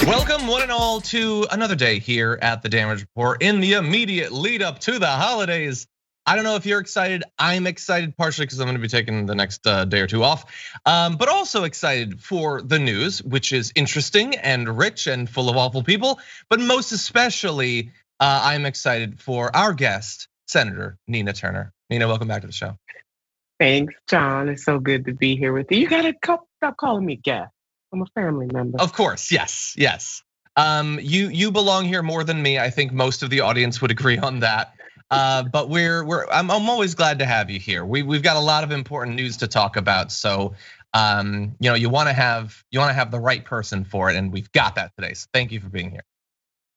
Welcome one and all to another day here at the Damage Report in the immediate lead up to the holidays. I don't know if you're excited. I'm excited partially because I'm going to be taking the next day or two off, but also excited for the news, which is interesting and rich and full of awful people. But most especially, I'm excited for our guest, Senator Nina Turner. Nina, welcome back to the show. Thanks, John. It's so good to be here with you. You gotta stop calling me guest. I'm a family member. Of course, yes. You belong here more than me. I think most of the audience would agree on that. But I'm always glad to have you here. We've got a lot of important news to talk about. So you want to have the right person for it, and we've got that today. So thank you for being here.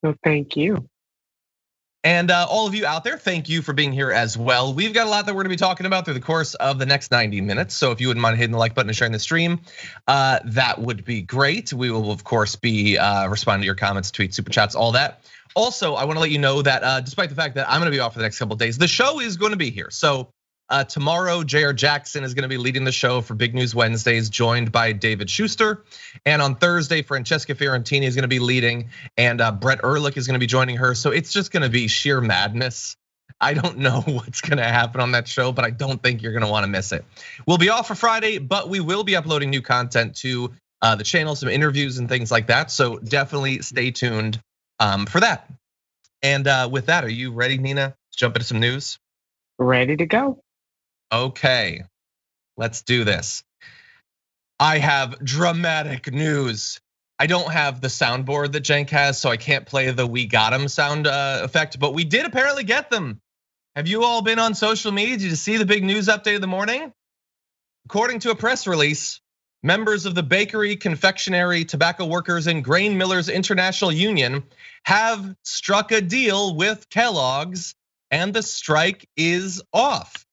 Well, thank you. And all of you out there, thank you for being here as well. We've got a lot that we're gonna be talking about through the course of the next 90 minutes. So if you wouldn't mind hitting the like button and sharing the stream, that would be great. We will of course be responding to your comments, tweets, super chats, all that. Also, I wanna let you know that despite the fact that I'm gonna be off for the next couple of days, the show is gonna be here. So tomorrow, J.R. Jackson is gonna be leading the show for Big News Wednesdays, joined by David Schuster. And on Thursday, Francesca Fiorentini is gonna be leading, and Brett Ehrlich is gonna be joining her. So it's just gonna be sheer madness. I don't know what's gonna happen on that show, but I don't think you're gonna wanna miss it. We'll be off for Friday, but we will be uploading new content to the channel, some interviews and things like that. So definitely stay tuned for that. And with that, are you ready, Nina? Let's jump into some news. Ready to go. Okay, let's do this. I have dramatic news. I don't have the soundboard that Cenk has, so I can't play the "we got him" sound effect, but we did apparently get them. Have you all been on social media? Did you see the big news update of the morning? According to a press release, members of the Bakery, Confectionery, Tobacco Workers, and Grain Millers International Union have struck a deal with Kellogg's, and the strike is off.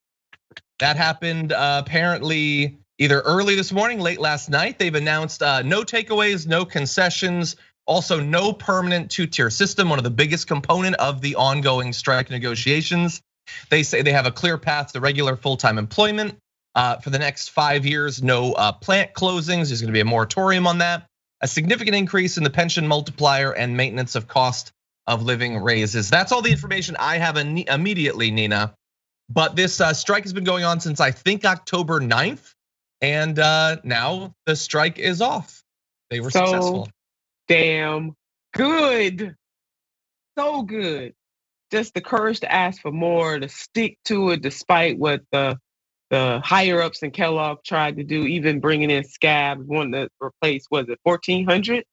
That happened apparently either early this morning, late last night. They've announced no takeaways, no concessions, also no permanent two-tier system, one of the biggest component of the ongoing strike negotiations. They say they have a clear path to regular full-time employment for the next 5 years, no plant closings. There's gonna be a moratorium on that. A significant increase in the pension multiplier and maintenance of cost of living raises. That's all the information I have immediately, Nina. But this strike has been going on since I think October 9th, and now the strike is off. They were successful. Damn good, so good. Just the courage to ask for more, to stick to it despite what the higher ups in Kellogg tried to do, even bringing in scabs, wanting to replace, was it 1,400?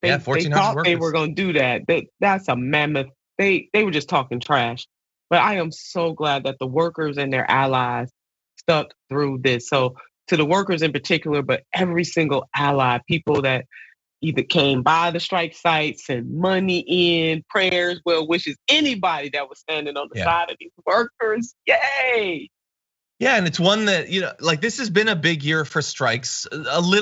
Yeah, 1,400 They thought workers. they were gonna do that. That's a mammoth. They were just talking trash. But I am so glad that the workers and their allies stuck through this. So to the workers in particular, but every single ally, people that either came by the strike site, sent money in, prayers, well wishes, anybody that was standing on the side of these workers, yay. Yeah, and it's one that, like this has been a big year for strikes.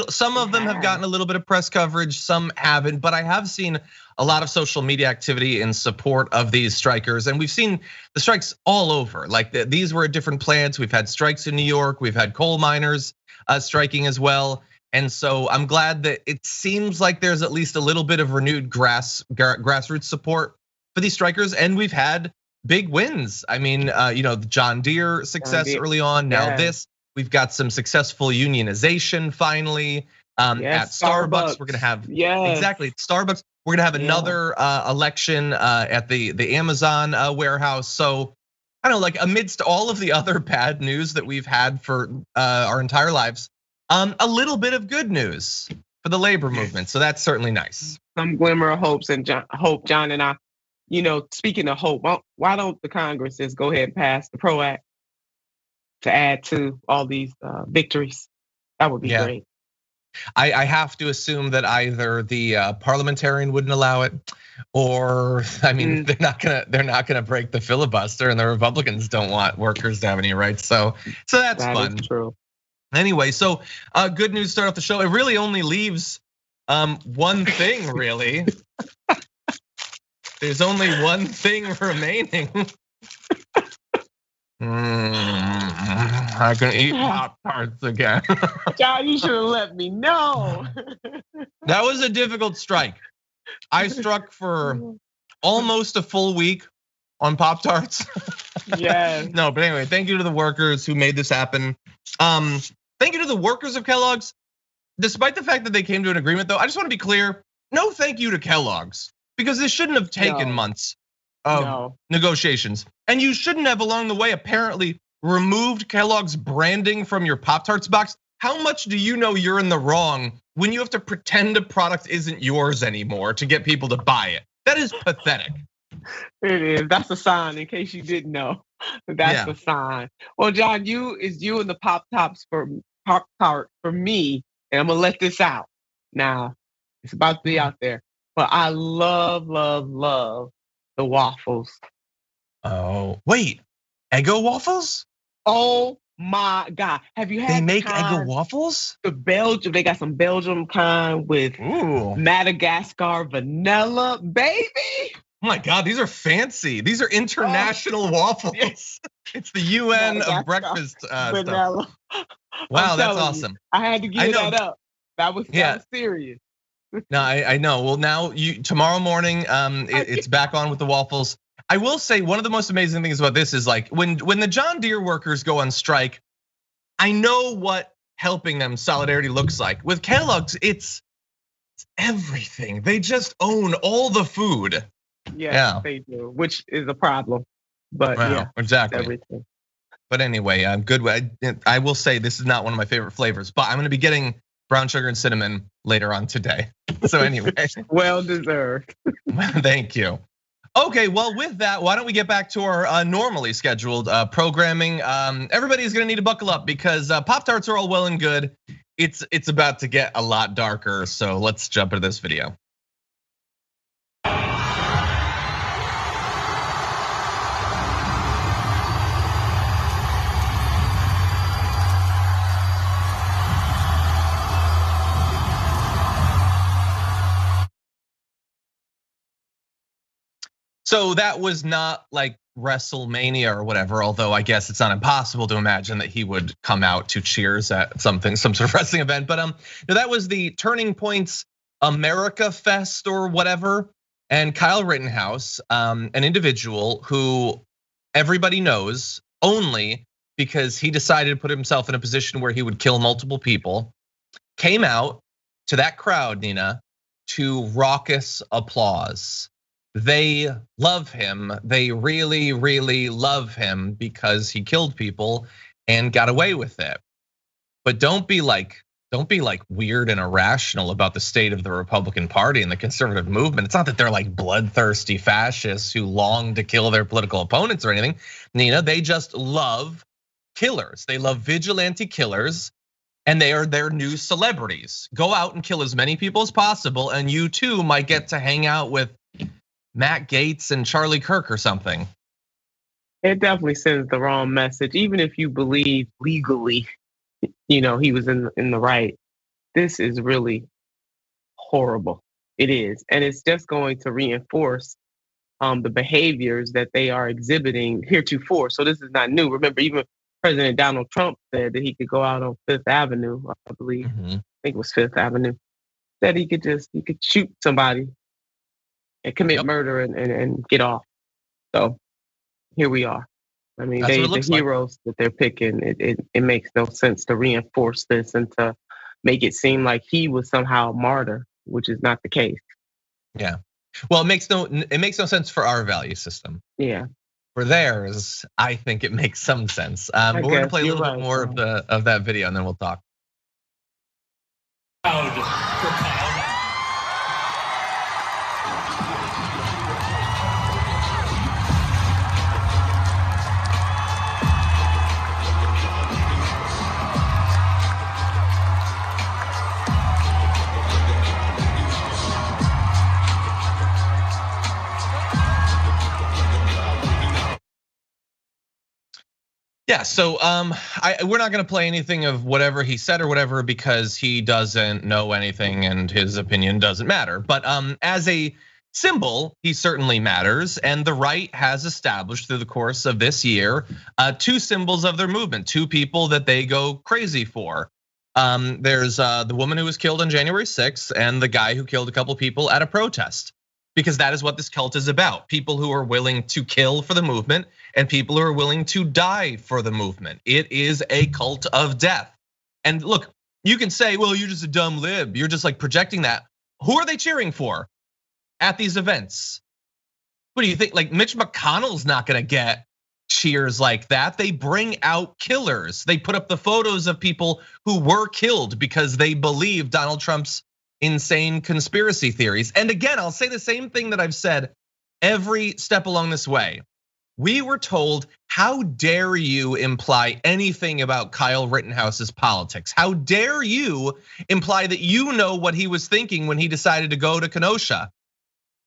Some of them have gotten a little bit of press coverage, some haven't, but I have seen a lot of social media activity in support of these strikers. And we've seen the strikes all over. Like these were at different plants. We've had strikes in New York. We've had coal miners striking as well. And so I'm glad that it seems like there's at least a little bit of renewed grassroots support for these strikers. And we've had big wins. I mean, the John Deere success early on. Now this, we've got some successful unionization finally. At Starbucks, we're gonna have exactly Starbucks. We're gonna have another election at the Amazon warehouse. So I don't know, like amidst all of the other bad news that we've had for our entire lives, a little bit of good news for the labor movement. So that's certainly nice. Some glimmer of hopes and John and I. Speaking of hope, why don't the Congresses go ahead and pass the PRO Act to add to all these victories? That would be great. I have to assume that either the parliamentarian wouldn't allow it, or I mean, they're not gonna break the filibuster, and the Republicans don't want workers to have any rights. So that's fun. That is true. Anyway, so good news to start off the show. It really only leaves one thing, really. There's only one thing remaining. I'm gonna eat Pop-Tarts again. John, you should have let me know. That was a difficult strike. I struck for almost a full week on Pop-Tarts. Yes. No, but anyway, thank you to the workers who made this happen. Thank you to the workers of Kellogg's. Despite the fact that they came to an agreement, though, I just want to be clear, no thank you to Kellogg's, because this shouldn't have taken months of negotiations. And you shouldn't have, along the way, apparently removed Kellogg's branding from your Pop-Tarts box. How much do you know you're in the wrong when you have to pretend a product isn't yours anymore to get people to buy it? That is pathetic. It is. That's a sign, in case you didn't know. That's a sign. Well, John, you and the Pop-Tarts for me, and I'm gonna let this out. Now, it's about to be out there. But I love, love, love the waffles. Oh, wait. Eggo waffles? Oh my God. Have you had They make Eggo waffles? The Belgium, they got some Belgium kind with Madagascar vanilla, baby. Oh my God, these are fancy. These are international waffles. It's the UN of breakfast vanilla stuff. Wow, that's awesome. I had to give that up. That was serious. No, I know. Well, now tomorrow morning, it's back on with the waffles. I will say one of the most amazing things about this is like when the John Deere workers go on strike, I know what helping them solidarity looks like. With Kellogg's, it's everything. They just own all the food. Yes, they do, which is a problem. But exactly. Everything. But anyway, I'm good. I will say this is not one of my favorite flavors, but I'm going to be getting brown sugar and cinnamon later on today. So anyway, well deserved. Thank you. Okay, well with that, why don't we get back to our normally scheduled programming? Everybody's going to need to buckle up because Pop-Tarts are all well and good. It's about to get a lot darker. So let's jump into this video. So that was not like WrestleMania or whatever, although I guess it's not impossible to imagine that he would come out to cheers at some sort of wrestling event. But no, that was the Turning Points America Fest or whatever. And Kyle Rittenhouse, an individual who everybody knows only because he decided to put himself in a position where he would kill multiple people, came out to that crowd, Nina, to raucous applause. They love him. They really, really love him because he killed people and got away with it. But don't be like weird and irrational about the state of the Republican Party and the conservative movement. It's not that they're like bloodthirsty fascists who long to kill their political opponents or anything. Nina, they just love killers. They love vigilante killers. And they are their new celebrities. Go out and kill as many people as possible, and you too might get to hang out with Matt Gaetz and Charlie Kirk or something. It definitely sends the wrong message. Even if you believe legally, he was in the right. This is really horrible. It is, and it's just going to reinforce the behaviors that they are exhibiting heretofore. So this is not new. Remember, even President Donald Trump said that he could go out on Fifth Avenue, I believe. I think it was Fifth Avenue. That he could shoot somebody and commit murder and get off. So here we are. I mean, the heroes that they're picking, it makes no sense to reinforce this and to make it seem like he was somehow a martyr, which is not the case. Yeah. Well, it makes no sense for our value system. Yeah. For theirs, I think it makes some sense. But we're gonna play a little bit more of that video and then we'll talk. Yeah, so we're not gonna play anything of whatever he said or whatever because he doesn't know anything and his opinion doesn't matter. But as a symbol, he certainly matters. And the right has established through the course of this year, two symbols of their movement, two people that they go crazy for. There's the woman who was killed on January 6th and the guy who killed a couple people at a protest. Because that is what this cult is about. People who are willing to kill for the movement and people who are willing to die for the movement. It is a cult of death. And look, you can say, well, you're just a dumb lib. You're just like projecting that. Who are they cheering for at these events? What do you think? Like Mitch McConnell's not gonna get cheers like that. They bring out killers. They put up the photos of people who were killed because they believe Donald Trump's insane conspiracy theories. And again, I'll say the same thing that I've said every step along this way. We were told, how dare you imply anything about Kyle Rittenhouse's politics? How dare you imply that you know what he was thinking when he decided to go to Kenosha?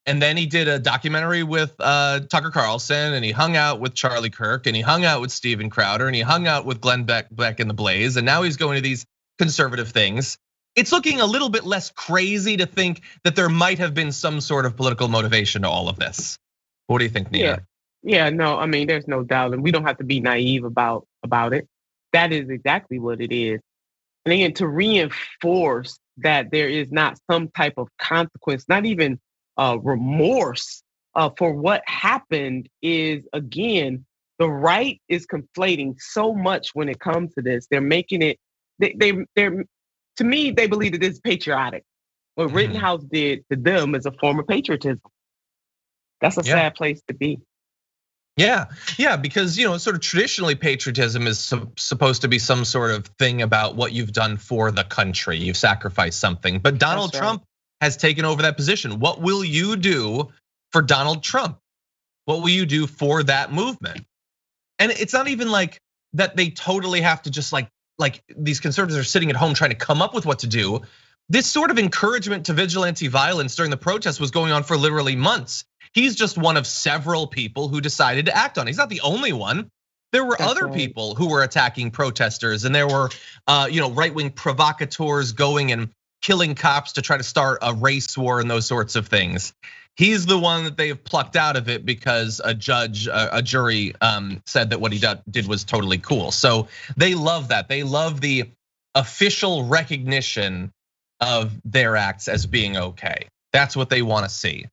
And then he did a documentary with Tucker Carlson, and he hung out with Charlie Kirk, and he hung out with Steven Crowder, and he hung out with Glenn Beck in the Blaze, and now he's going to these conservative things. It's looking a little bit less crazy to think that there might have been some sort of political motivation to all of this. What do you think, Nina? Yeah, no, I mean, there's no doubt, and we don't have to be naive about it. That is exactly what it is. And again, to reinforce that there is not some type of consequence, not even remorse for what happened is, again, the right is conflating so much when it comes to this. They're making it, they're to me, they believe that this is patriotic. What Rittenhouse did to them is a form of patriotism. That's a sad place to be. Yeah, because sort of traditionally patriotism is supposed to be some sort of thing about what you've done for the country. You've sacrificed something. But Donald Trump has taken over that position. What will you do for Donald Trump? What will you do for that movement? And it's not even like that they totally have to just like these conservatives are sitting at home trying to come up with what to do. This sort of encouragement to vigilante violence during the protest was going on for literally months. He's just one of several people who decided to act on it. He's not the only one. There were other people who were attacking protesters, and there were right-wing provocateurs going and killing cops to try to start a race war and those sorts of things. He's the one that they have plucked out of it because a jury said that what he did was totally cool. So they love that. They love the official recognition of their acts as being okay. That's what they want to see.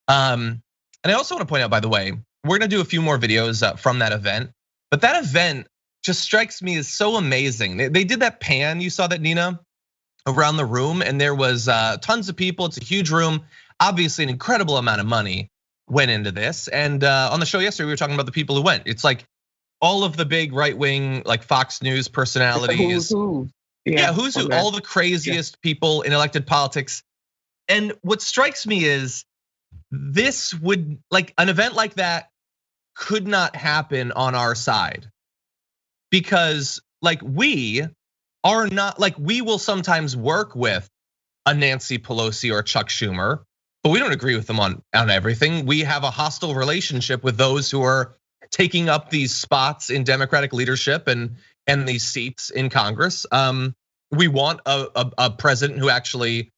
And I also want to point out, by the way, we're gonna do a few more videos from that event, but that event just strikes me as so amazing. They did that pan, you saw that, Nina, around the room, and there was tons of people. It's a huge room. Obviously, an incredible amount of money went into this. And on the show yesterday, we were talking about the people who went. It's like all of the big right-wing, like Fox News personalities. Who's who? All the craziest people in elected politics. And what strikes me is this would, like an event like that could not happen on our side. Because like we are not, like we will sometimes work with a Nancy Pelosi or Chuck Schumer, but we don't agree with them on everything. We have a hostile relationship with those who are taking up these spots in Democratic leadership and these seats in Congress. We want a president who actually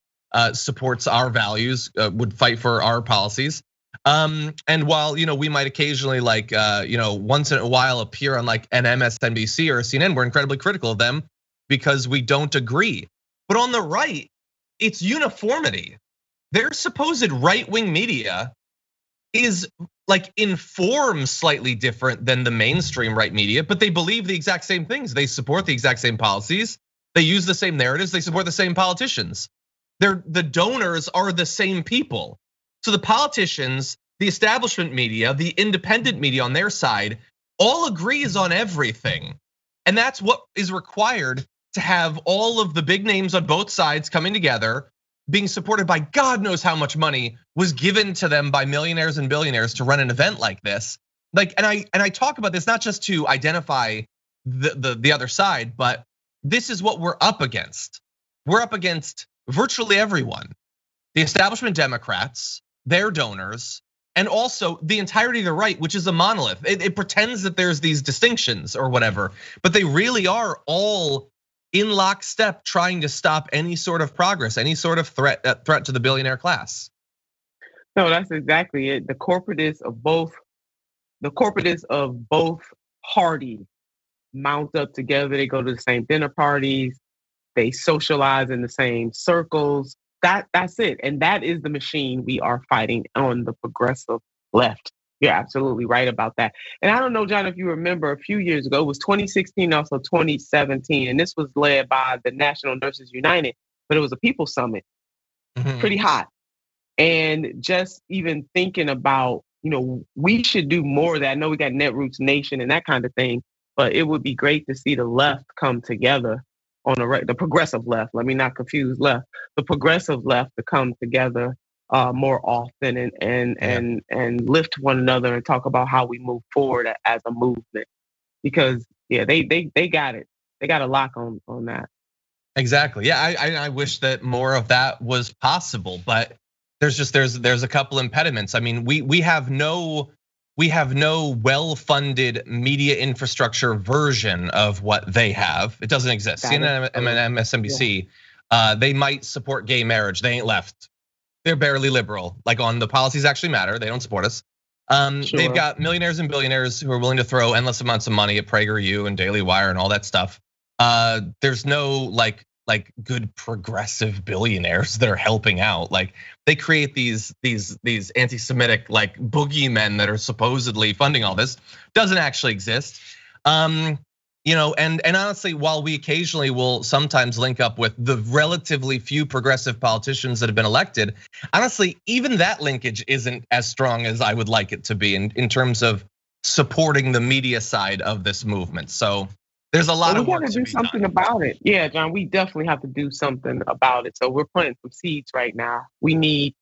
supports our values, would fight for our policies. And while we might occasionally once in a while appear on like an MSNBC or a CNN, we're incredibly critical of them because we don't agree. But on the right, it's uniformity. Their supposed right-wing media is like informed slightly different than the mainstream right media, but they believe the exact same things. They support the exact same policies. They use the same narratives. They support the same politicians. The donors are the same people. So the politicians, the establishment media, the independent media on their side all agrees on everything. And that's what is required to have all of the big names on both sides coming together, being supported by God knows how much money was given to them by millionaires and billionaires to run an event like this. Like, and I talk about this not just to identify the other side, but this is what we're up against. We're up against virtually everyone. The establishment Democrats, their donors, and also the entirety of the right, which is a monolith. It pretends that there's these distinctions or whatever, but they really are all in lockstep trying to stop any sort of progress, any sort of threat to the billionaire class. No, that's exactly it. The corporatists of both parties mount up together. They go to the same dinner parties. They socialize in the same circles. That's it. And that is the machine we are fighting on the progressive left. You're absolutely right about that. And I don't know, John, if you remember a few years ago, it was 2016, also 2017, and this was led by the National Nurses United, but it was a People's Summit, pretty hot. And just even thinking about, we should do more of that. I know we got Netroots Nation and that kind of thing, but it would be great to see the left come together on the progressive left. Let me not confuse left. The progressive left to come together more often and lift one another and talk about how we move forward as a movement. Because they got it. They got a lock on that. Exactly. Yeah, I wish that more of that was possible, but there's a couple impediments. I mean, we have no well-funded media infrastructure version of what they have. It doesn't exist. CNN, MSNBC, they might support gay marriage. They ain't left. They're barely liberal. Like on the policies actually matter. They don't support us. They've got millionaires and billionaires who are willing to throw endless amounts of money at PragerU and Daily Wire and all that stuff. There's no like good progressive billionaires that are helping out. Like they create these anti-Semitic like boogeymen that are supposedly funding all this. Doesn't actually exist. And honestly, while we occasionally will sometimes link up with the relatively few progressive politicians that have been elected, honestly, even that linkage isn't as strong as I would like it to be in terms of supporting the media side of this movement. So there's a lot of work to be done. We got to do something about it. Yeah, John, we definitely have to do something about it. So we're planting some seeds right now. We need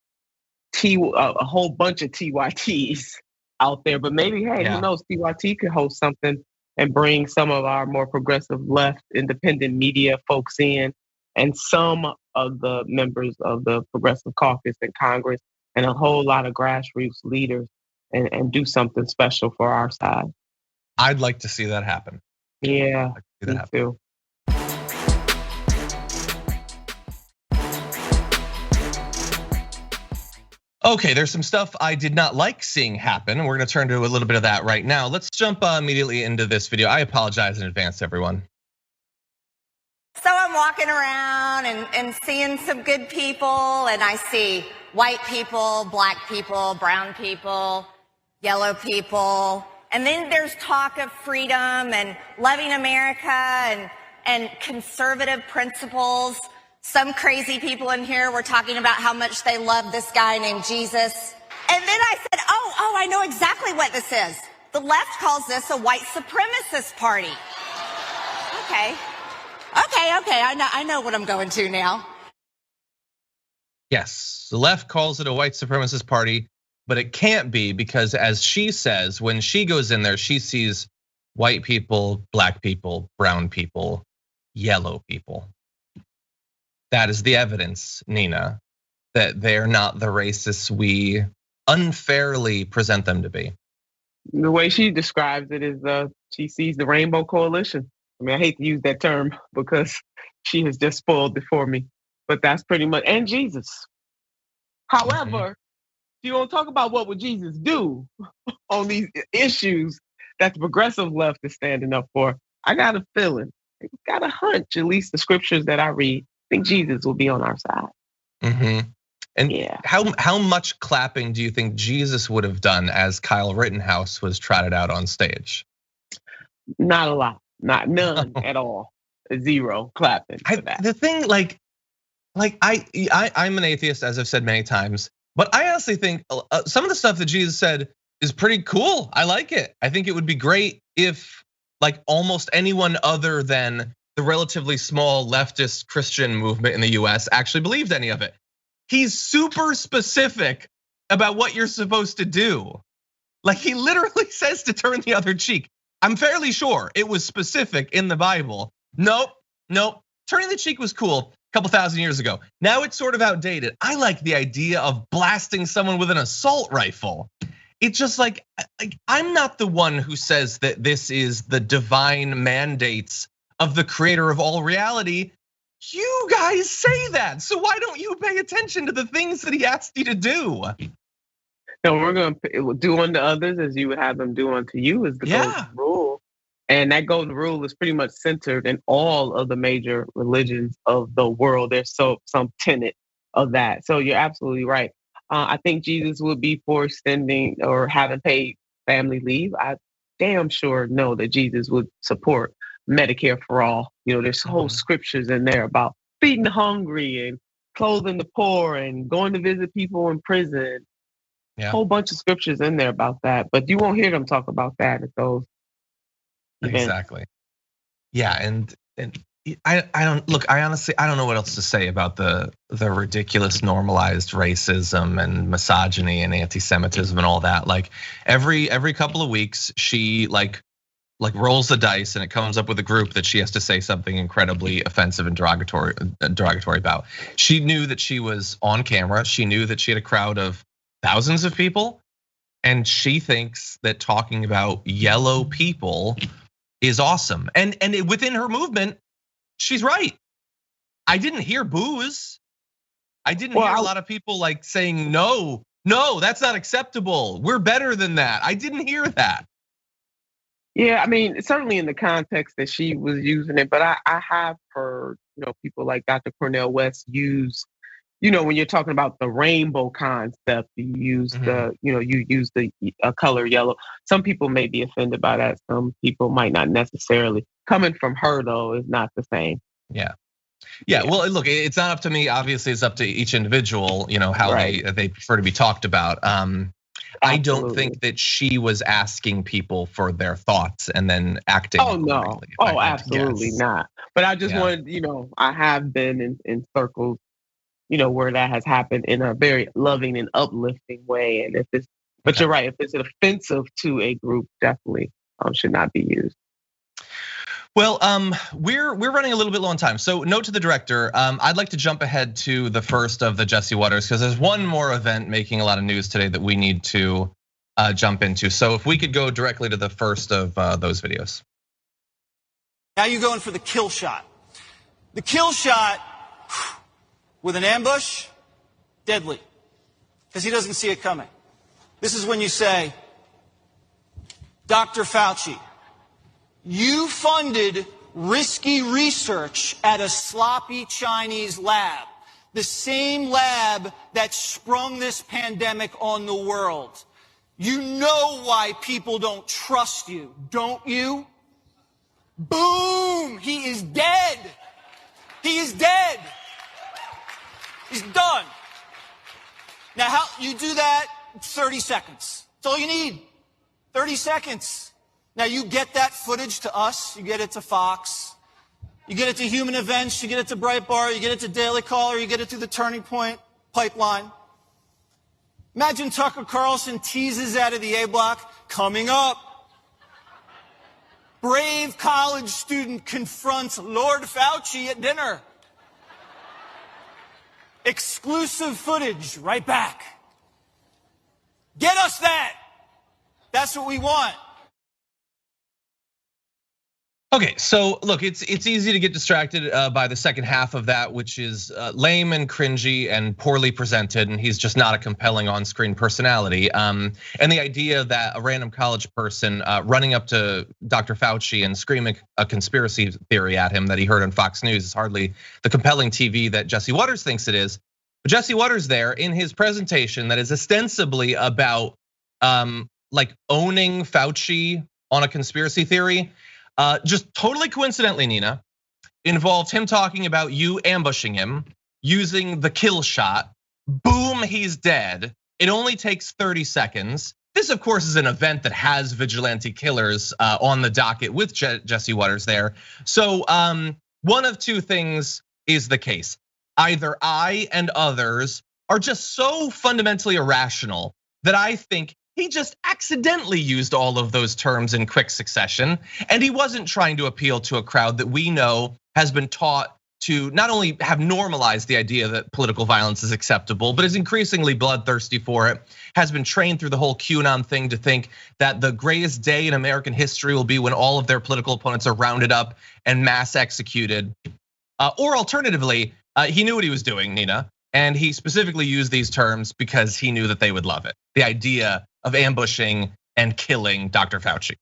a whole bunch of TYTs out there, but maybe, hey, who knows, TYT could host something and bring some of our more progressive left independent media folks in and some of the members of the Progressive Caucus in Congress and a whole lot of grassroots leaders and do something special for our side. I'd like to see that happen. Yeah, me too. Okay, there's some stuff I did not like seeing happen. We're gonna turn to a little bit of that right now. Let's jump immediately into this video. I apologize in advance, everyone. So I'm walking around and seeing some good people, and I see white people, black people, brown people, yellow people. And then there's talk of freedom and loving America and conservative principles. Some crazy people in here were talking about how much they love this guy named Jesus. And then I said, oh, I know exactly what this is. The left calls this a white supremacist party. Okay, I know what I'm going to now. Yes, the left calls it a white supremacist party, but it can't be because as she says, when she goes in there, she sees white people, black people, brown people, yellow people. That is the evidence, Nina, that they're not the racists we unfairly present them to be. The way she describes it is she sees the Rainbow Coalition. I mean, I hate to use that term because she has just spoiled it for me, but that's pretty much, and Jesus. However, you don't talk about what would Jesus do on these issues that the progressive left is standing up for. I got a feeling, I got a hunch, at least the scriptures that I read, I think Jesus will be on our side. And how much clapping do you think Jesus would have done as Kyle Rittenhouse was trotted out on stage? Not a lot, none at all. Zero clapping for that. The thing, I'm an atheist, as I've said many times, but I honestly think some of the stuff that Jesus said is pretty cool. I like it. I think it would be great if like almost anyone other than the relatively small leftist Christian movement in the US actually believed any of it. He's super specific about what you're supposed to do. Like he literally says to turn the other cheek. I'm fairly sure it was specific in the Bible. Nope. Turning the cheek was cool a couple thousand years ago. Now it's sort of outdated. I like the idea of blasting someone with an assault rifle. It's just like I'm not the one who says that this is the divine mandates of the creator of all reality. You guys say that, so why don't you pay attention to the things that he asked you to do? No, we're going to do unto others as you would have them do unto you is the golden rule. And that golden rule is pretty much centered in all of the major religions of the world. There's some tenet of that. So you're absolutely right. I think Jesus would be for extending or having paid family leave. I damn sure know that Jesus would support Medicare for all. There's whole scriptures in there about feeding the hungry and clothing the poor and going to visit people in prison. Yeah. Whole bunch of scriptures in there about that, but you won't hear them talk about that at those events. Exactly. Yeah, and I don't look. I honestly don't know what else to say about the ridiculous normalized racism and misogyny and anti-Semitism and all that. Like every couple of weeks, she like rolls the dice and it comes up with a group that she has to say something incredibly offensive and derogatory about. She knew that she was on camera. She knew that she had a crowd of thousands of people, and she thinks that talking about yellow people is awesome. And within her movement, she's right. I didn't hear boos. I didn't hear a lot of people like saying, no, that's not acceptable. We're better than that. I didn't hear that. Yeah, I mean, certainly in the context that she was using it, but I have heard, people like Dr. Cornel West use, when you're talking about the rainbow concept, you use you use the color yellow. Some people may be offended by that. Some people might not necessarily. Coming from her though is not the same. Yeah. Well, look, it's not up to me. Obviously, it's up to each individual. How they prefer to be talked about. I don't think that she was asking people for their thoughts and then acting. Oh no! Oh, absolutely not. But I just wanted, I have been in circles, where that has happened in a very loving and uplifting way. And but you're right, if it's offensive to a group, definitely should not be used. Well, we're running a little bit low on time. So note to the director, I'd like to jump ahead to the first of the Jesse Waters, because there's one more event making a lot of news today that we need to jump into. So if we could go directly to the first of those videos. Now you're going for the kill shot. The kill shot with an ambush, deadly, because he doesn't see it coming. This is when you say, Dr. Fauci, you funded risky research at a sloppy Chinese lab, the same lab that sprung this pandemic on the world. You know why people don't trust you, don't you? Boom, he is dead. He is dead. He's done. Now, how you do that? 30 seconds. That's all you need. 30 seconds. Now, you get that footage to us. You get it to Fox. You get it to Human Events. You get it to Breitbart. You get it to Daily Caller. You get it to the Turning Point pipeline. Imagine Tucker Carlson teases out of the A block. Coming up. Brave college student confronts Lord Fauci at dinner. Exclusive footage, right back. Get us that. That's what we want. Okay, so look, it's easy to get distracted by the second half of that, which is lame and cringy and poorly presented, and he's just not a compelling on-screen personality. And the idea that a random college person running up to Dr. Fauci and screaming a conspiracy theory at him that he heard on Fox News is hardly the compelling TV that Jesse Waters thinks it is. But Jesse Waters there in his presentation that is ostensibly about like owning Fauci on a conspiracy theory, just totally coincidentally, Nina, involved him talking about you ambushing him, using the kill shot. Boom, he's dead. It only takes 30 seconds. This, of course, is an event that has vigilante killers on the docket with Jesse Waters there. So one of two things is the case. Either I and others are just so fundamentally irrational that I think he just accidentally used all of those terms in quick succession, and he wasn't trying to appeal to a crowd that we know has been taught to not only have normalized the idea that political violence is acceptable, but is increasingly bloodthirsty for it, has been trained through the whole QAnon thing to think that the greatest day in American history will be when all of their political opponents are rounded up and mass executed. Or alternatively, he knew what he was doing, Nina, and he specifically used these terms because he knew that they would love it. The idea of ambushing and killing Dr. Fauci.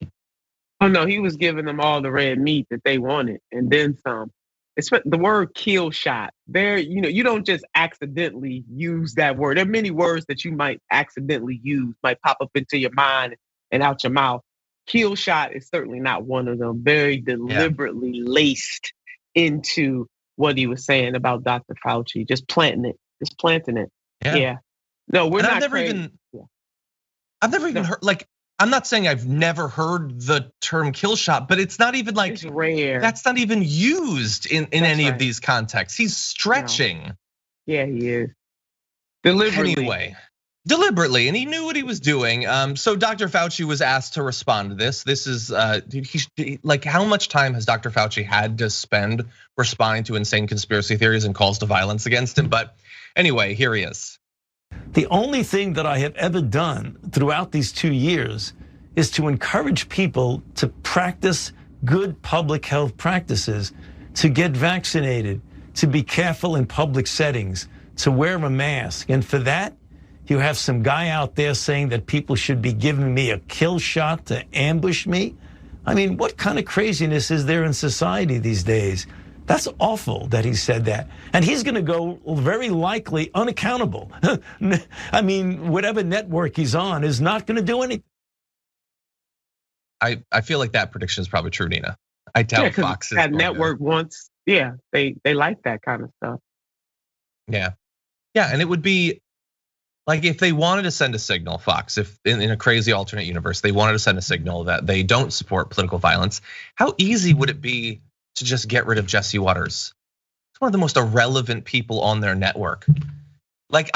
Oh no, he was giving them all the red meat that they wanted, and then some. It's the word "kill shot." There, you don't just accidentally use that word. There are many words that you might accidentally use, might pop up into your mind and out your mouth. Kill shot is certainly not one of them. Very deliberately laced into what he was saying about Dr. Fauci, just planting it. Yeah. No, we're and not I've never crazy. even heard, like, I'm not saying I've never heard the term kill shot, but it's not even like, it's rare. That's not even used in any of these contexts. He's stretching. No. Yeah, he is. Deliberately, and he knew what he was doing. So Dr. Fauci was asked to respond to this. This is, like, how much time has Dr. Fauci had to spend responding to insane conspiracy theories and calls to violence against him? But anyway, here he is. The only thing that I have ever done throughout these 2 years is to encourage people to practice good public health practices, to get vaccinated, to be careful in public settings, to wear a mask. And for that, you have some guy out there saying that people should be giving me a kill shot to ambush me. I mean, what kind of craziness is there in society these days? That's awful that he said that. And he's going to go very likely unaccountable. I mean, whatever network he's on is not going to do anything. I feel like that prediction is probably true, Nina. I doubt Fox is that network wants, they like that kind of stuff. Yeah, and it would be like if they wanted to send a signal, Fox, if in a crazy alternate universe, they wanted to send a signal that they don't support political violence, how easy would it be to just get rid of Jesse Waters? He's one of the most irrelevant people on their network. Like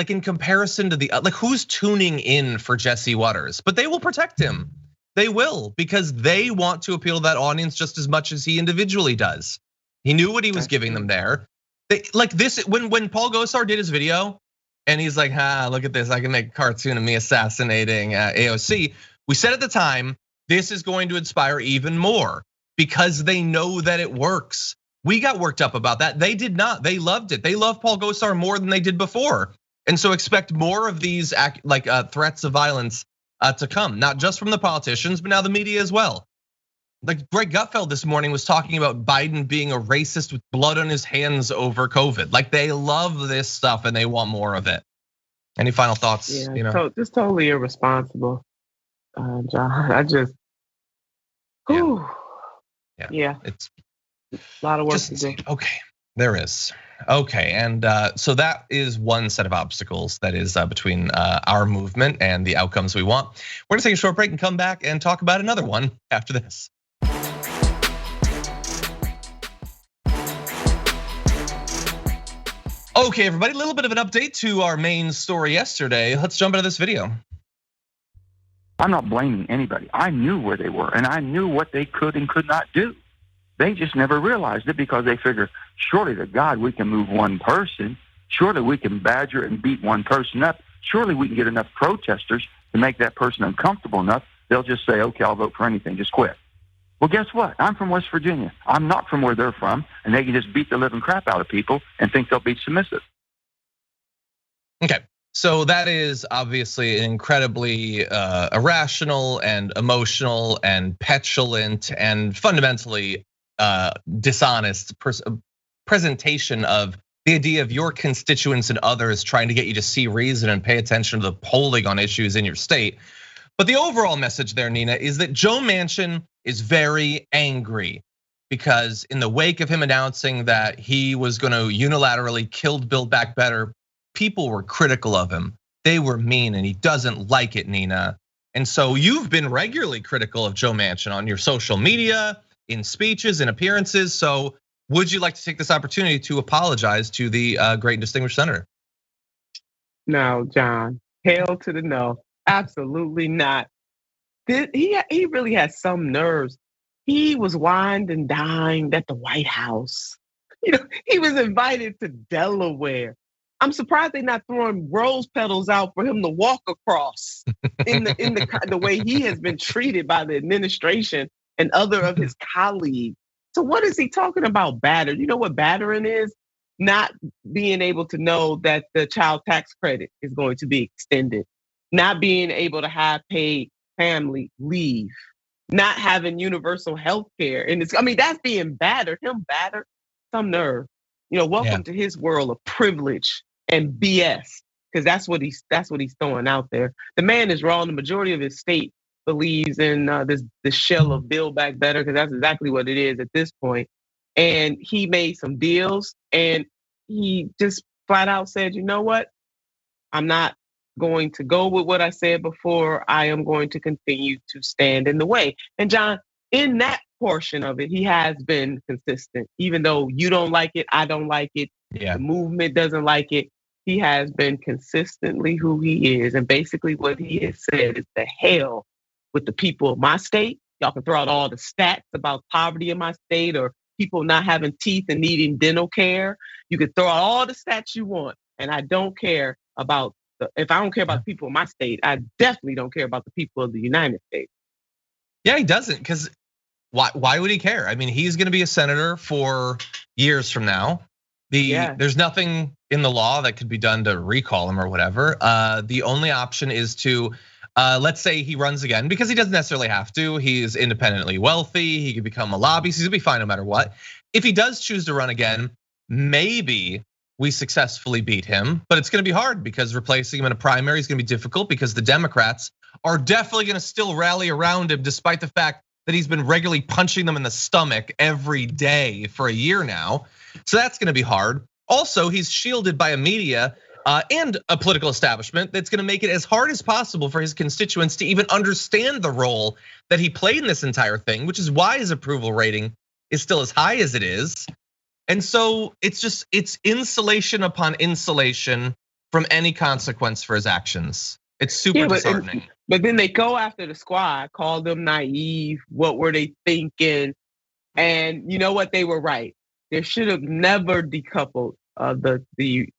in comparison to who's tuning in for Jesse Waters? But they will protect him. They will, because they want to appeal to that audience just as much as he individually does. He knew what he was giving them there. When Paul Gosar did his video, and he's like, look at this, I can make a cartoon of me assassinating AOC. We said at the time, this is going to inspire even more because they know that it works. We got worked up about that. They did not, they loved it. They love Paul Gosar more than they did before. And so expect more of these threats of violence to come, not just from the politicians, but now the media as well. Like Greg Gutfeld this morning was talking about Biden being a racist with blood on his hands over COVID. Like they love this stuff and they want more of it. Any final thoughts? Yeah, so just totally irresponsible, John. I just, yeah, it's a lot of work to do. Okay, there is. Okay, and so that is one set of obstacles that is between our movement and the outcomes we want. We're gonna take a short break and come back and talk about another one after this. Okay, everybody, a little bit of an update to our main story yesterday. Let's jump into this video. I'm not blaming anybody. I knew where they were and I knew what they could and could not do. They just never realized it because they figure, surely to God we can move one person. Surely we can badger and beat one person up. Surely we can get enough protesters to make that person uncomfortable enough. They'll just say, okay, I'll vote for anything, just quit. Well, guess what? I'm from West Virginia. I'm not from where they're from, and they can just beat the living crap out of people and think they'll be submissive. Okay, so that is obviously an incredibly irrational and emotional and petulant and fundamentally dishonest presentation of the idea of your constituents and others trying to get you to see reason and pay attention to the polling on issues in your state. But the overall message there, Nina, is that Joe Manchin is very angry because in the wake of him announcing that he was going to unilaterally kill Build Back Better, people were critical of him. They were mean and he doesn't like it, Nina. And so you've been regularly critical of Joe Manchin on your social media, in speeches and appearances. So would you like to take this opportunity to apologize to the great and distinguished senator? No, John, hell to the no. Absolutely not. He really has some nerves. He was wined and dined at the White House. He was invited to Delaware. I'm surprised they're not throwing rose petals out for him to walk across in the way he has been treated by the administration and other of his colleagues. So what is he talking about, battered? You know what battering is? Not being able to know that the child tax credit is going to be extended. Not being able to have paid family leave, not having universal health care. And I mean, that's being battered, him battered, some nerve. Welcome to his world of privilege and BS, because that's what he's throwing out there. The man is wrong. The majority of his state believes in this shell of Build Back Better, because that's exactly what it is at this point. And he made some deals, and he just flat out said, you know what? I'm not going to go with what I said before. I am going to continue to stand in the way. And John, in that portion of it, he has been consistent. Even though you don't like it, I don't like it, the movement doesn't like it, he has been consistently who he is. And basically what he has said is, the hell with the people of my state. Y'all can throw out all the stats about poverty in my state, or people not having teeth and needing dental care. You can throw out all the stats you want. And I don't care about if I don't care about the people in my state, I definitely don't care about the people of the United States. Yeah, he doesn't, because why would he care? I mean, he's going to be a senator for years from now. There's nothing in the law that could be done to recall him or whatever. The only option is to, let's say he runs again, because he doesn't necessarily have to. He's independently wealthy. He could become a lobbyist. He's gonna be fine no matter what. If he does choose to run again, maybe we successfully beat him, but it's gonna be hard, because replacing him in a primary is gonna be difficult, because the Democrats are definitely gonna still rally around him, despite the fact that he's been regularly punching them in the stomach every day for a year now. So that's gonna be hard. Also, he's shielded by a media and a political establishment that's gonna make it as hard as possible for his constituents to even understand the role that he played in this entire thing, which is why his approval rating is still as high as it is. And so it's insulation upon insulation from any consequence for his actions. It's super disheartening. But then they go after the squad, call them naive. What were they thinking? And you know what? They were right. There should have never decoupled the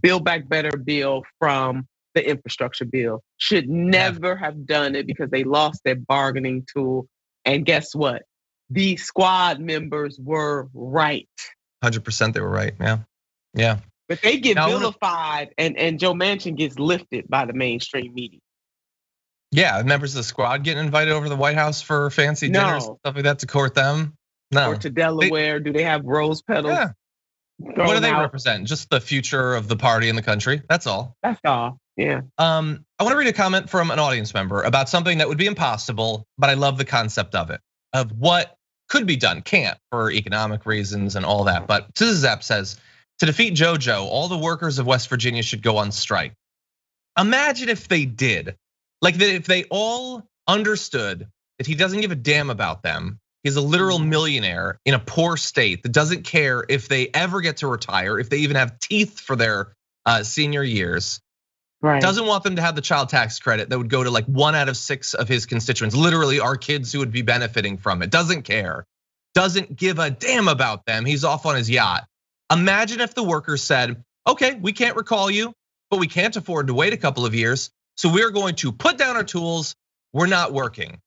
Build Back Better bill from the infrastructure bill. Should never have done it, because they lost their bargaining tool. And guess what? The squad members were right. 100% they were right. Yeah. But they get vilified, and Joe Manchin gets lifted by the mainstream media. Yeah, members of the squad getting invited over to the White House for fancy dinners, stuff like that, to court them. No. Or to Delaware. Do they have rose petals? Yeah. What do they represent? Just the future of the party in the country. That's all. That's all. Yeah. I want to read a comment from an audience member about something that would be impossible, but I love the concept of it, of what could be done, can't, for economic reasons and all that. But Zap says, to defeat JoJo, all the workers of West Virginia should go on strike. Imagine if they did, like that, if they all understood that he doesn't give a damn about them. He's a literal millionaire in a poor state that doesn't care if they ever get to retire, if they even have teeth for their senior years. Right. Doesn't want them to have the child tax credit that would go to like 1 out of 6 of his constituents, literally our kids who would be benefiting from it. Doesn't care, doesn't give a damn about them. He's off on his yacht. Imagine if the workers said, okay, we can't recall you, but we can't afford to wait a couple of years. So we're going to put down our tools, we're not working.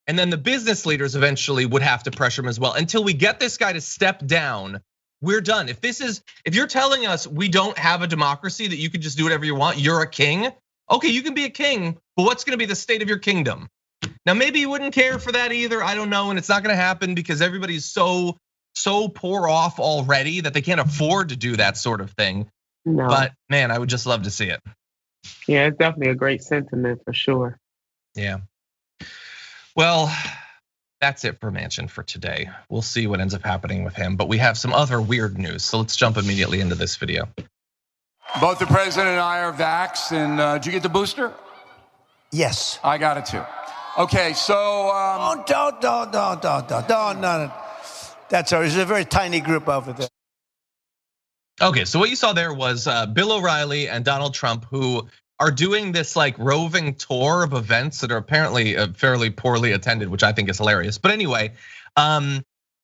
And then the business leaders eventually would have to pressure him as well. Until we get this guy to step down, we're done. If you're telling us we don't have a democracy, that you can just do whatever you want, you're a king. Okay, you can be a king, but what's gonna be the state of your kingdom? Now, maybe you wouldn't care for that either, I don't know, and it's not gonna happen because everybody's so poor off already that they can't afford to do that sort of thing. No. But man, I would just love to see it. Yeah, it's definitely a great sentiment for sure. Yeah. Well, that's it for Manchin for today. We'll see what ends up happening with him, but we have some other weird news. So let's jump immediately into this video. Both the president and I are vaxxed, and did you get the booster? Yes. I got it too. Okay, so. Don't. No. That's all. There's a very tiny group over there. Okay, so what you saw there was Bill O'Reilly and Donald Trump, who are doing this like roving tour of events that are apparently fairly poorly attended, which I think is hilarious. But anyway,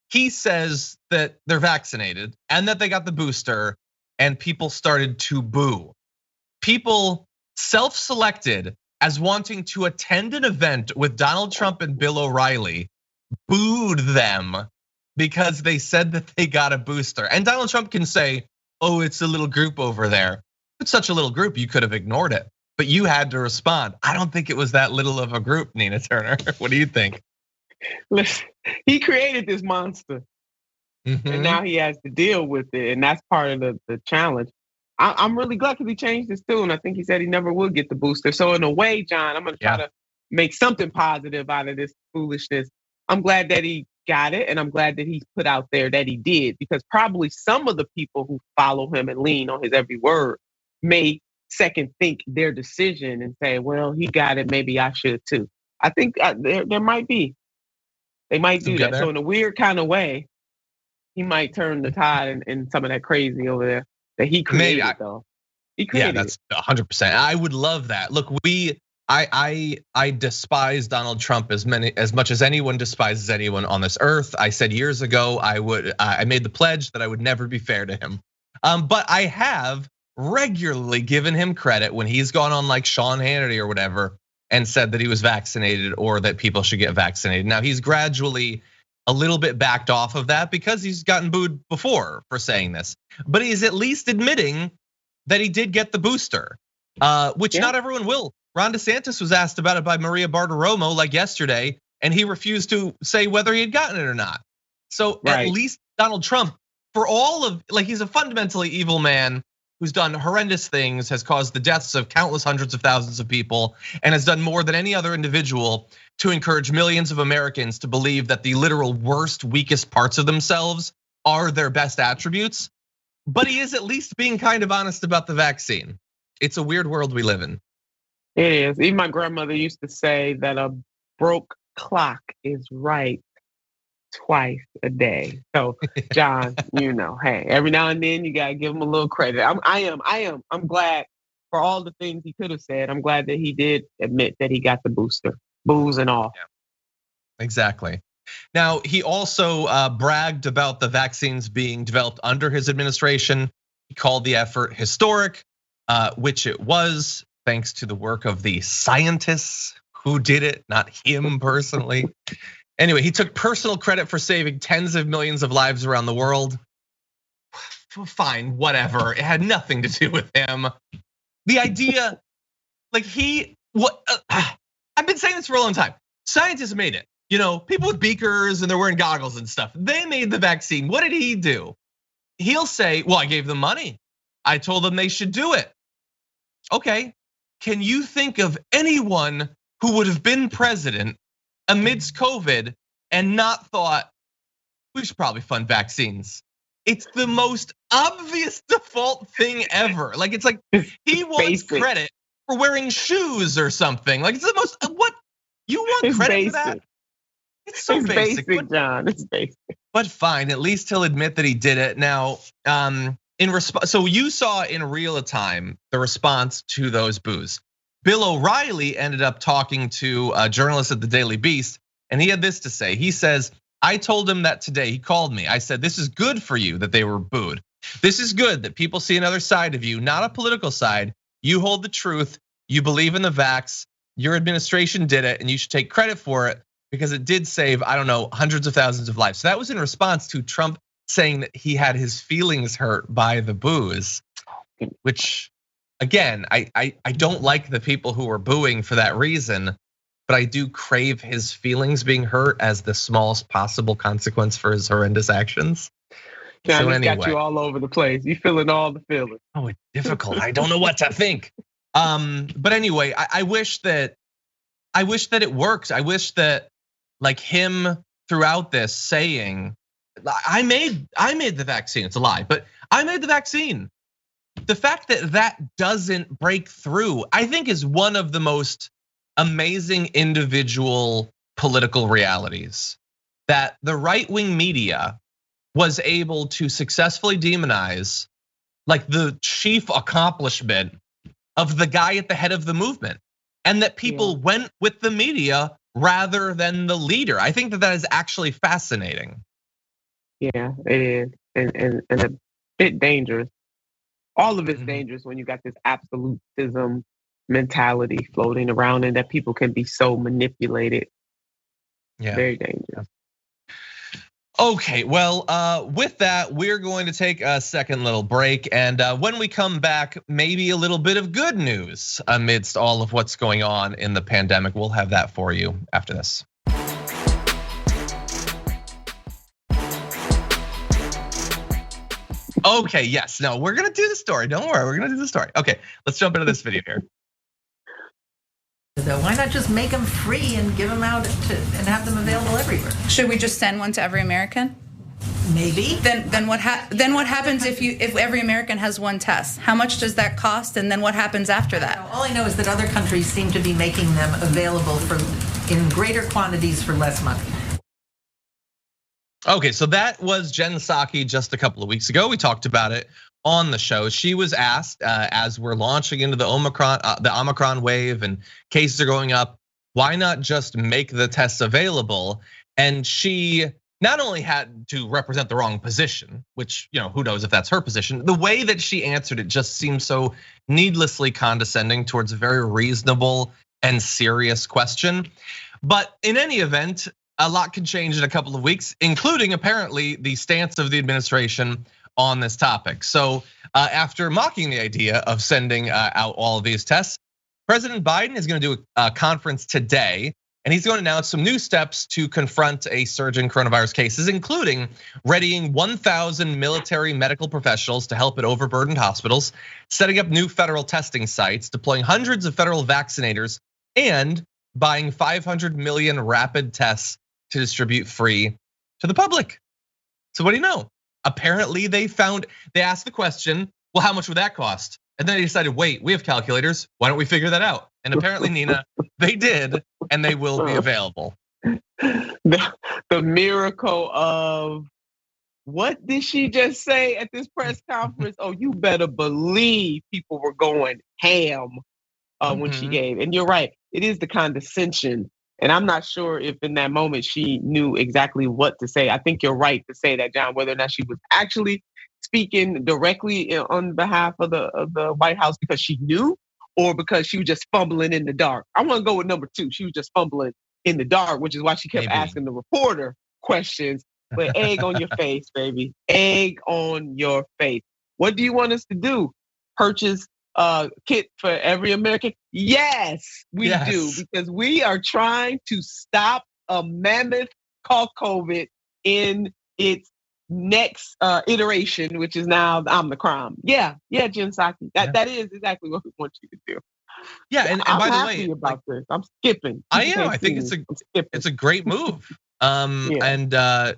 he says that they're vaccinated and that they got the booster, and people started to boo. People self-selected as wanting to attend an event with Donald Trump and Bill O'Reilly booed them because they said that they got a booster. And Donald Trump can say, oh, it's a little group over there. It's such a little group, you could have ignored it, but you had to respond. I don't think it was that little of a group, Nina Turner. What do you think? Listen, he created this monster, and now he has to deal with it, and that's part of the challenge. I'm really glad because he changed his tune. I think he said he never would get the booster. So in a way, John, I'm going to try to make something positive out of this foolishness. I'm glad that he got it, and I'm glad that he put out there that he did, because probably some of the people who follow him and lean on his every word may second think their decision and say, well, he got it, maybe I should too. I think there might be. They might do that. So in a weird kind of way, he might turn the tide in some of that crazy over there that he created, though. He created that's 100%. I would love that. Look, I despise Donald Trump as much as anyone despises anyone on this earth. I said years ago I made the pledge that I would never be fair to him. But I have regularly given him credit when he's gone on like Sean Hannity or whatever and said that he was vaccinated or that people should get vaccinated. Now he's gradually a little bit backed off of that because he's gotten booed before for saying this. But he's at least admitting that he did get the booster, which not everyone will. Ron DeSantis was asked about it by Maria Bartiromo like yesterday, and he refused to say whether he had gotten it or not. So at least Donald Trump, for all of, like, he's a fundamentally evil man who's done horrendous things, has caused the deaths of countless hundreds of thousands of people, and has done more than any other individual to encourage millions of Americans to believe that the literal worst, weakest parts of themselves are their best attributes. But he is at least being kind of honest about the vaccine. It's a weird world we live in. It is. Even my grandmother used to say that a broke clock is right twice a day. So, John, hey, every now and then you gotta give him a little credit. I'm glad for all the things he could have said. I'm glad that he did admit that he got the booster, booze and all. Yeah, exactly. Now, he also bragged about the vaccines being developed under his administration. He called the effort historic, which it was, thanks to the work of the scientists who did it, not him personally. Anyway, he took personal credit for saving tens of millions of lives around the world. Fine, whatever. It had nothing to do with him. The idea, like I've been saying this for a long time. Scientists made it. People with beakers and they're wearing goggles and stuff. They made the vaccine. What did he do? He'll say, well, I gave them money. I told them they should do it. Okay, can you think of anyone who would have been president amidst COVID and not thought, we should probably fund vaccines? It's the most obvious default thing ever. Like, it's like he wants credit for wearing shoes or something. Like, it's the most, what? You want credit for that? It's so basic, John. It's basic. But fine, at least he'll admit that he did it. Now, in response, so you saw in real time the response to those boos. Bill O'Reilly ended up talking to a journalist at the Daily Beast, and he had this to say. He says, I told him that today. He called me. I said, this is good for you that they were booed. This is good that people see another side of you, not a political side. You hold the truth. You believe in the vax. Your administration did it, and you should take credit for it because it did save, I don't know, hundreds of thousands of lives. So that was in response to Trump saying that he had his feelings hurt by the boos, which, again, I don't like the people who are booing for that reason, but I do crave his feelings being hurt as the smallest possible consequence for his horrendous actions. John, so anyway, got you all over the place. You feeling all the feelings. Oh, it's difficult. I don't know what to think. But anyway, I wish that it works. I wish that, like, him throughout this saying, I made the vaccine. It's a lie, but I made the vaccine. The fact that doesn't break through, I think, is one of the most amazing individual political realities that the right-wing media was able to successfully demonize, like the chief accomplishment of the guy at the head of the movement, and that people went with the media rather than the leader. I think that is actually fascinating. Yeah, it is, and a bit dangerous. All of it's dangerous when you got this absolutism mentality floating around, and that people can be so manipulated. Yeah, very dangerous. Okay, well, with that, we're going to take a second little break. And when we come back, maybe a little bit of good news amidst all of what's going on in the pandemic. We'll have that for you after this. Okay, yes, no, we're gonna do the story. Don't worry, we're gonna do the story. Okay, let's jump into this video here. Why not just make them free and give them out and have them available everywhere? Should we just send one to every American? Maybe. Then what happens if every American has one test? How much does that cost, and then what happens after that? All I know is that other countries seem to be making them available in greater quantities for less money. Okay, so that was Jen Psaki just a couple of weeks ago. We talked about it on the show. She was asked, as we're launching into the Omicron wave and cases are going up, why not just make the tests available? And she not only had to represent the wrong position, which, who knows if that's her position, the way that she answered it just seemed so needlessly condescending towards a very reasonable and serious question. But in any event, a lot can change in a couple of weeks, including apparently the stance of the administration on this topic. So after mocking the idea of sending out all of these tests, President Biden is going to do a conference today, and he's going to announce some new steps to confront a surge in coronavirus cases, including readying 1,000 military medical professionals to help at overburdened hospitals, setting up new federal testing sites, deploying hundreds of federal vaccinators, and buying 500 million rapid tests to distribute free to the public. So what do you know? Apparently they asked the question, well, how much would that cost? And then they decided, wait, we have calculators. Why don't we figure that out? And apparently, Nina, they did, and they will be available. The miracle of, what did she just say at this press conference? Oh, you better believe people were going ham when she gave. And you're right, it is the condescension. And I'm not sure if in that moment she knew exactly what to say. I think you're right to say that, John, whether or not she was actually speaking directly on behalf of the White House because she knew, or because she was just fumbling in the dark. I want to go with number two. She was just fumbling in the dark, which is why she kept asking the reporter questions. But egg on your face, baby. Egg on your face. What do you want us to do? Purchase kit for every American? Yes, we do, because we are trying to stop a mammoth called COVID in its next iteration, which is now the Omicron. Yeah, Jen Psaki. That is exactly what we want you to do. Yeah, and by the way, about this, I'm skipping. I am. I think it's a great move. And I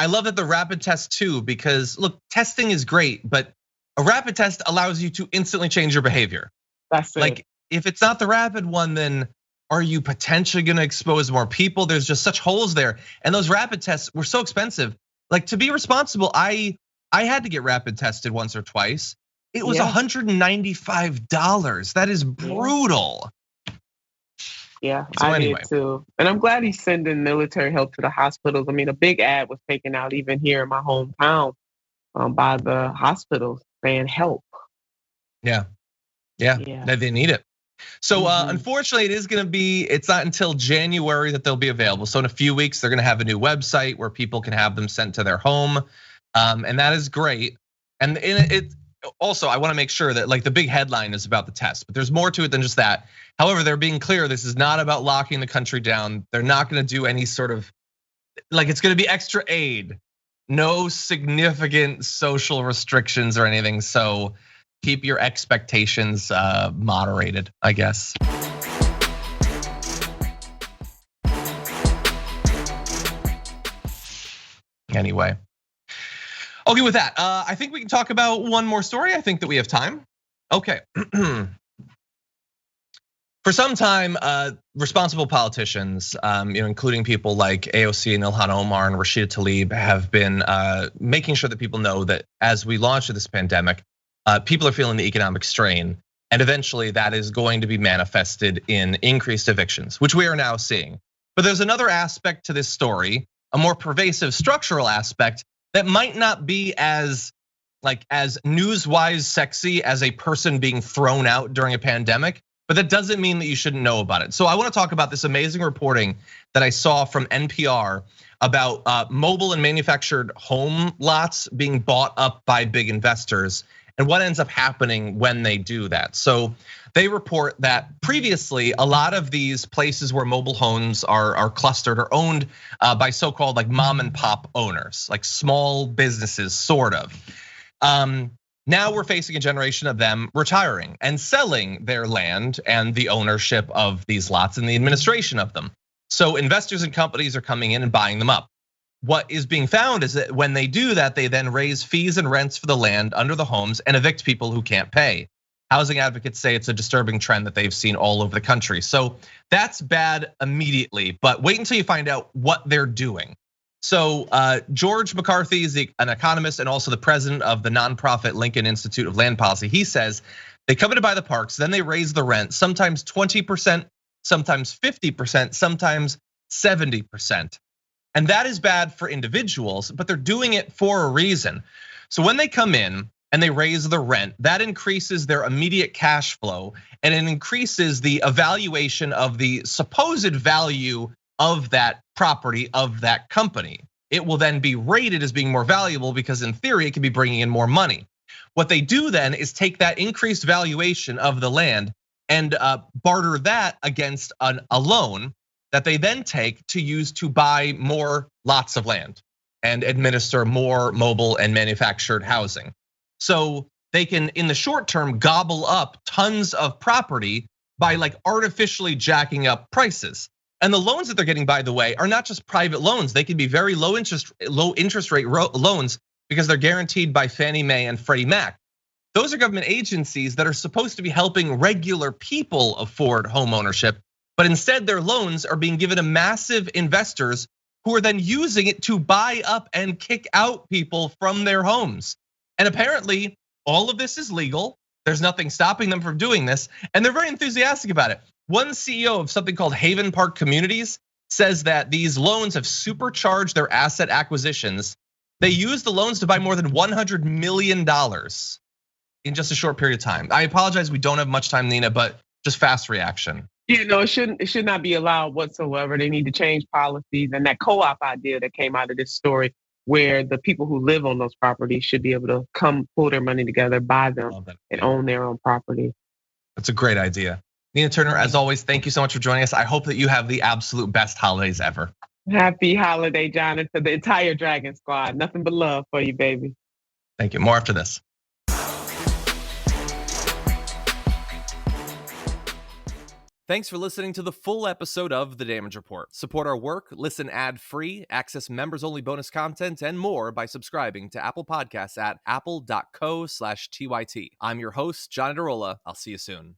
love that the rapid test too, because look, testing is great, but a rapid test allows you to instantly change your behavior. That's it. Like, if it's not the rapid one, then are you potentially going to expose more people? There's just such holes there. And those rapid tests were so expensive. Like, to be responsible, I had to get rapid tested once or twice. It was $195. That is brutal. Yeah, so I did too. And I'm glad he's sending military help to the hospitals. I mean, a big ad was taken out even here in my hometown by the hospitals saying help. Yeah, they need it. So unfortunately, it's not until January that they'll be available. So in a few weeks, they're gonna have a new website where people can have them sent to their home. And that is great. And it also, I wanna make sure that like the big headline is about the test, but there's more to it than just that. However, they're being clear, this is not about locking the country down. They're not gonna do any sort of, like, it's gonna be extra aid. No significant social restrictions or anything. So keep your expectations moderated, I guess. Anyway. Okay, with that, I think we can talk about one more story. I think that we have time. Okay. For some time, responsible politicians, including people like AOC and Ilhan Omar and Rashida Tlaib, have been making sure that people know that as we launch this pandemic, people are feeling the economic strain, and eventually that is going to be manifested in increased evictions, which we are now seeing. But there's another aspect to this story, a more pervasive structural aspect that might not be as news-wise sexy as a person being thrown out during a pandemic. But that doesn't mean that you shouldn't know about it. So I want to talk about this amazing reporting that I saw from NPR about mobile and manufactured home lots being bought up by big investors and what ends up happening when they do that. So they report that previously, a lot of these places where mobile homes are clustered are owned by so-called like mom and pop owners, like small businesses, sort of. Now we're facing a generation of them retiring and selling their land and the ownership of these lots and the administration of them. So investors and companies are coming in and buying them up. What is being found is that when they do that, they then raise fees and rents for the land under the homes and evict people who can't pay. Housing advocates say it's a disturbing trend that they've seen all over the country. So that's bad immediately, but wait until you find out what they're doing. So George McCarthy is an economist and also the president of the nonprofit Lincoln Institute of Land Policy. He says they come in to buy the parks, then they raise the rent, sometimes 20%, sometimes 50%, sometimes 70%. And that is bad for individuals, but they're doing it for a reason. So when they come in and they raise the rent, that increases their immediate cash flow and it increases the evaluation of the supposed value of that property, of that company. It will then be rated as being more valuable because in theory, it could be bringing in more money. What they do then is take that increased valuation of the land and barter that against a loan that they then take to use to buy more lots of land and administer more mobile and manufactured housing. So they can, in the short term, gobble up tons of property by like artificially jacking up prices. And the loans that they're getting, by the way, are not just private loans. They can be very low interest rate loans because they're guaranteed by Fannie Mae and Freddie Mac. Those are government agencies that are supposed to be helping regular people afford home ownership, but instead their loans are being given to massive investors who are then using it to buy up and kick out people from their homes. And apparently all of this is legal. There's nothing stopping them from doing this, and they're very enthusiastic about it. One CEO of something called Haven Park Communities says that these loans have supercharged their asset acquisitions. They use the loans to buy more than $100 million in just a short period of time. I apologize, we don't have much time, Nina, but just fast reaction. Yeah, no, it should not be allowed whatsoever. They need to change policies. And that co-op idea that came out of this story, where the people who live on those properties should be able to come pull their money together, buy them, and own their own property. That's a great idea. Nina Turner, as always, thank you so much for joining us. I hope that you have the absolute best holidays ever. Happy holiday, John, and to the entire Dragon Squad. Nothing but love for you, baby. Thank you. More after this. Thanks for listening to the full episode of The Damage Report. Support our work, listen ad-free, access members-only bonus content, and more by subscribing to Apple Podcasts at apple.co/TYT. I'm your host, John Adarola. I'll see you soon.